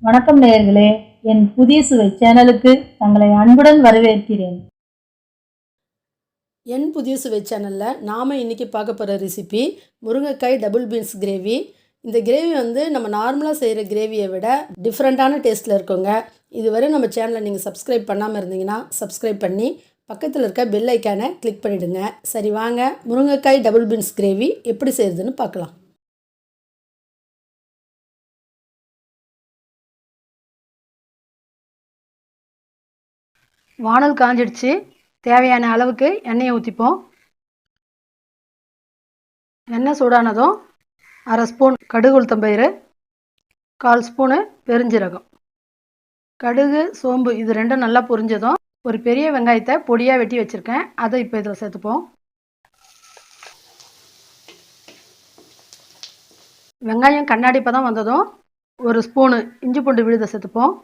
வணக்கம் நேயர்களே, என் புதிய சுவை சேனலுக்கு தங்களை அன்புடன் வரவேற்கிறேன். என் புதிய சுவை சேனலில் நாம் இன்றைக்கி பார்க்க போகிற ரெசிபி முருங்கைக்காய் டபுள் பீன்ஸ் கிரேவி. இந்த கிரேவி நம்ம நார்மலாக செய்கிற கிரேவியை விட டிஃப்ரெண்ட்டான டேஸ்ட்டில் இருக்குங்க. இதுவரை நம்ம சேனலை நீங்கள் சப்ஸ்கிரைப் பண்ணாமல் இருந்தீங்கன்னா சப்ஸ்கிரைப் பண்ணி பக்கத்தில் இருக்க பெல் ஐக்கானை கிளிக் பண்ணிவிடுங்க. சரி வாங்க, முருங்கைக்காய் டபுள் பீன்ஸ் கிரேவி எப்படி செய்கிறதுன்னு பார்க்கலாம். வானல் காஞ்சிடுச்சு. தேவையான அளவுக்கு எண்ணெயை ஊற்றிப்போம். எண்ணெய் சூடானதும் 1/2 ஸ்பூன் கடுகு உளுத்தம்பயிறு, 1/4 ஸ்பூனு பெருஞ்சீரகம், கடுகு சோம்பு இது ரெண்டும் நல்லா பொரிஞ்சதும் ஒரு பெரிய வெங்காயத்தை பொடியாக வெட்டி வச்சுருக்கேன், அதை இப்போ இதில் சேர்த்துப்போம். வெங்காயம் கண்ணாடி பதம் வந்ததும் 1 ஸ்பூனு இஞ்சி பூண்டு விழுதை சேர்த்துப்போம்.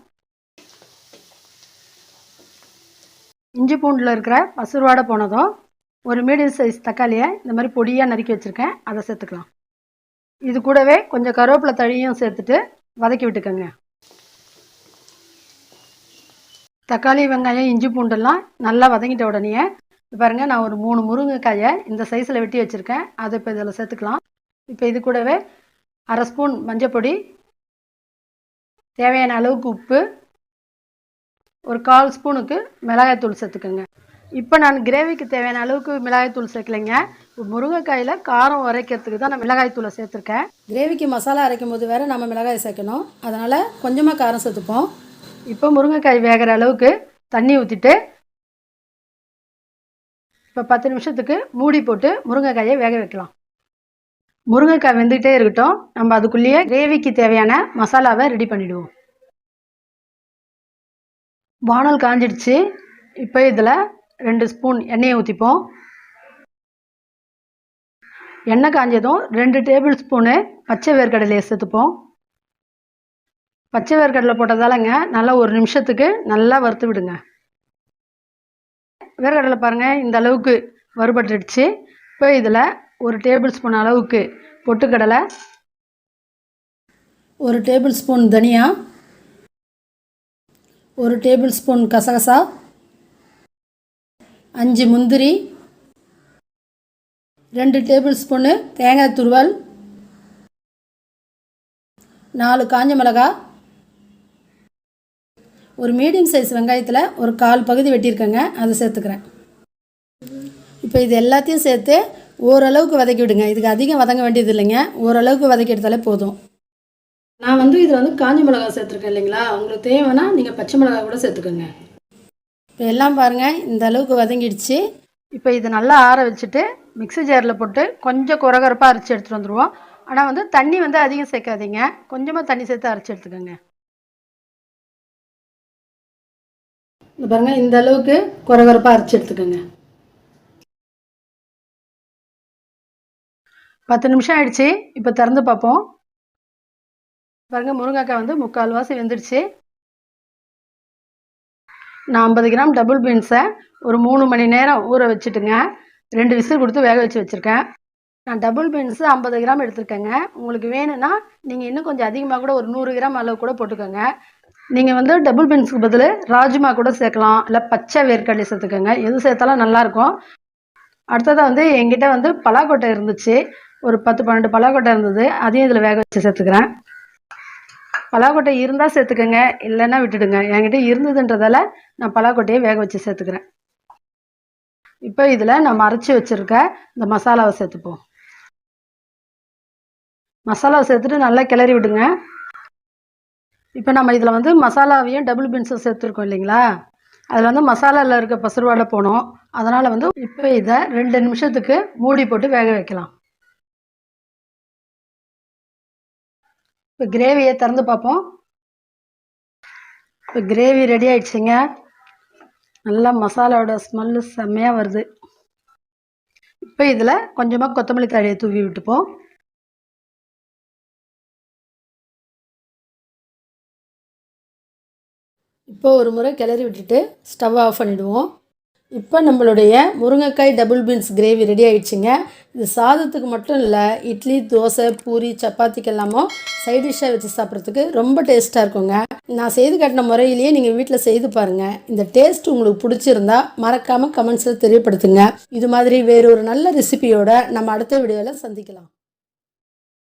இஞ்சி பூண்டில் இருக்கிற பசுவாடை போனதும் ஒரு மீடியம் சைஸ் தக்காளியை இந்த மாதிரி பொடியாக நறுக்கி வச்சுருக்கேன், அதை சேர்த்துக்கலாம். இது கூடவே கொஞ்சம் கருவேப்பிலை தழியும் சேர்த்துட்டு வதக்கி விட்டுக்கோங்க. தக்காளி வெங்காயம் இஞ்சி பூண்டெல்லாம் நல்லா வதங்கிட்ட உடனே பாருங்கள், நான் ஒரு 3 முருங்கைக்காயை இந்த சைஸில் வெட்டி வச்சுருக்கேன், அதை இப்போ இதில் சேர்த்துக்கலாம். இப்போ இது கூடவே 1/2 ஸ்பூன் மஞ்சள், தேவையான அளவுக்கு உப்பு, ஒரு 1/4 ஸ்பூனுக்கு மிளகாய்த்தூள் சேர்த்துக்கோங்க. இப்போ நான் கிரேவிக்கு தேவையான அளவுக்கு மிளகாய்த்தூள் சேர்க்கலைங்க. முருங்கைக்காயில் காரம் உரைக்கிறதுக்கு தான் நான் மிளகாய்த்தூளை சேர்த்துருக்கேன். கிரேவிக்கு மசாலா அரைக்கும் போது வேறு நம்ம மிளகாய் சேர்க்கணும், அதனால் கொஞ்சமாக காரம் சேர்த்துப்போம். இப்போ முருங்கைக்காய் வேகிற அளவுக்கு தண்ணி ஊற்றிட்டு இப்போ 10 நிமிஷத்துக்கு மூடி போட்டு முருங்கைக்காயை வேக வைக்கலாம். முருங்கைக்காய் வெந்துக்கிட்டே இருக்கட்டும், நம்ம அதுக்குள்ளேயே கிரேவிக்கு தேவையான மசாலாவை ரெடி பண்ணிவிடுவோம். வானல் காஞ்சிடுச்சு. இப்போ இதில் 2 ஸ்பூன் எண்ணெயை ஊற்றிப்போம். எண்ணெய் காஞ்சதும் 2 டேபிள் ஸ்பூனு பச்சை வேர்க்கடலையை சேர்த்துப்போம். பச்சை வேர்க்கடலை போட்டதாலங்க நல்லா 1 நிமிஷத்துக்கு நல்லா வறுத்து விடுங்க. வேர்க்கடலை பாருங்கள், இந்த அளவுக்கு வறுபட்டுடுச்சு. இப்போ இதில் 1 டேபிள் ஸ்பூன் அளவுக்கு பொட்டுக்கடலை, 1 டேபிள் ஸ்பூன் தனியா, 1 டேபிள் ஸ்பூன் கசகசா, 5 முந்திரி, 2 டேபிள் ஸ்பூனு தேங்காய் துருவல், 4 காஞ்ச மிளகாய், ஒரு மீடியம் சைஸ் வெங்காயத்தில் ஒரு 1/4 பகுதி வெட்டியிருக்கேங்க, அதை சேர்த்துக்கிறேன். இப்போ இது எல்லாத்தையும் சேர்த்து ஓரளவுக்கு வதக்கி விடுங்க. இதுக்கு அதிகம் வதங்க வேண்டியது இல்லைங்க, ஓரளவுக்கு வதக்கி எடுத்தாலே போதும். நான் இதில் காஞ்ச மிளகாய் சேர்த்துருக்கேன் இல்லைங்களா, உங்களுக்கு தேவைன்னா நீங்கள் பச்சை மிளகாய் கூட சேர்த்துக்கோங்க. இப்போ எல்லாம் பாருங்கள், இந்த அளவுக்கு வதங்கிடுச்சு. இப்போ இதை நல்லா ஆற வச்சுட்டு மிக்ஸி ஜாரில் போட்டு கொஞ்சம் குறகுறப்பாக அரைச்சி எடுத்துகிட்டு வந்துடுவோம். ஆனால் தண்ணி அதிகம் சேர்க்காதீங்க, கொஞ்சமாக தண்ணி சேர்த்து அரைச்சி எடுத்துக்கோங்க. இந்த பாருங்கள், இந்த அளவுக்கு குறகுறப்பாக அரைச்சி எடுத்துக்கோங்க. 10 நிமிஷம் ஆயிடுச்சு. இப்போ திறந்து பார்ப்போம். பாருங்கள், முருங்கைக்காய் 3/4 வாசி வெந்துடுச்சு. நான் 50 கிராம் டபுள் பீன்ஸை ஒரு 3 மணி நேரம் ஊற வச்சுட்டுங்க 2 விசில் கொடுத்து வேக வச்சு வச்சுருக்கேன். நான் டபுள் பீன்ஸு 50 கிராம் எடுத்துருக்கேங்க. உங்களுக்கு வேணும்னா நீங்கள் இன்னும் கொஞ்சம் அதிகமாக கூட ஒரு 100 கிராம் அளவு கூட போட்டுக்கோங்க. நீங்கள் டபுள் பீன்ஸுக்கு பதில் ராஜ்மா கூட சேர்க்கலாம், இல்லை பச்சை வேர்க்கடலை சேர்த்துக்கோங்க, எது சேர்த்தாலும் நல்லாயிருக்கும். அடுத்ததாக என்கிட்ட பலாக்கொட்டை இருந்துச்சு, ஒரு 10-12 பலாக்கொட்டை இருந்தது, அதையும் இதில் வேக வச்சு சேர்த்துக்கிறேன். பலாக்கொட்டை இருந்தால் சேர்த்துக்கோங்க, இல்லைன்னா விட்டுடுங்க. என்கிட்ட இருந்ததுன்றதால நான் பலாக்கொட்டையை வேக வச்சு சேர்த்துக்கிறேன். இப்போ இதில் நம்ம அரைச்சி வச்சுருக்க இந்த மசாலாவை சேர்த்துப்போம். மசாலாவை சேர்த்துட்டு நல்லா கிளறி விடுங்க. இப்போ நம்ம இதில் மசாலாவையும் டபுள் பீன்ஸும் சேர்த்துருக்கோம் இல்லைங்களா, அதில் மசாலாவில் இருக்க பசுவாடை போனோம். அதனால் இப்போ இதை 2 நிமிஷத்துக்கு மூடி போட்டு வேக வைக்கலாம். இப்போ கிரேவியை திறந்து பார்ப்போம். இப்போ கிரேவி ரெடி ஆகிடுச்சிங்க. நல்லா மசாலாவோட ஸ்மெல்லு செம்மையாக வருது. இப்போ இதில் கொஞ்சமாக கொத்தமல்லி தழையை தூவி விட்டுப்போம். இப்போ ஒரு முறை கிளறி விட்டுட்டு ஸ்டவ் ஆஃப் பண்ணிவிடுவோம். இப்போ நம்மளுடைய முருங்கைக்காய் டபுள் பீன்ஸ் கிரேவி ரெடி ஆகிடுச்சிங்க. இது சாதத்துக்கு மட்டும் இல்லை, இட்லி, தோசை, பூரி, சப்பாத்திக்கு எல்லாமும் சைட் டிஷ்ஷாக வச்சு சாப்பிட்றதுக்கு ரொம்ப டேஸ்ட்டாக இருக்குங்க. நான் செய்து காட்டின முறையிலேயே நீங்கள் வீட்டில் செய்து பாருங்கள். இந்த டேஸ்ட் உங்களுக்கு பிடிச்சிருந்தா மறக்காமல் கமெண்ட்ஸில் தெரியப்படுத்துங்க. இது மாதிரி வேறொரு நல்ல ரெசிபியோட நம்ம அடுத்த வீடியோவில் சந்திக்கலாம்.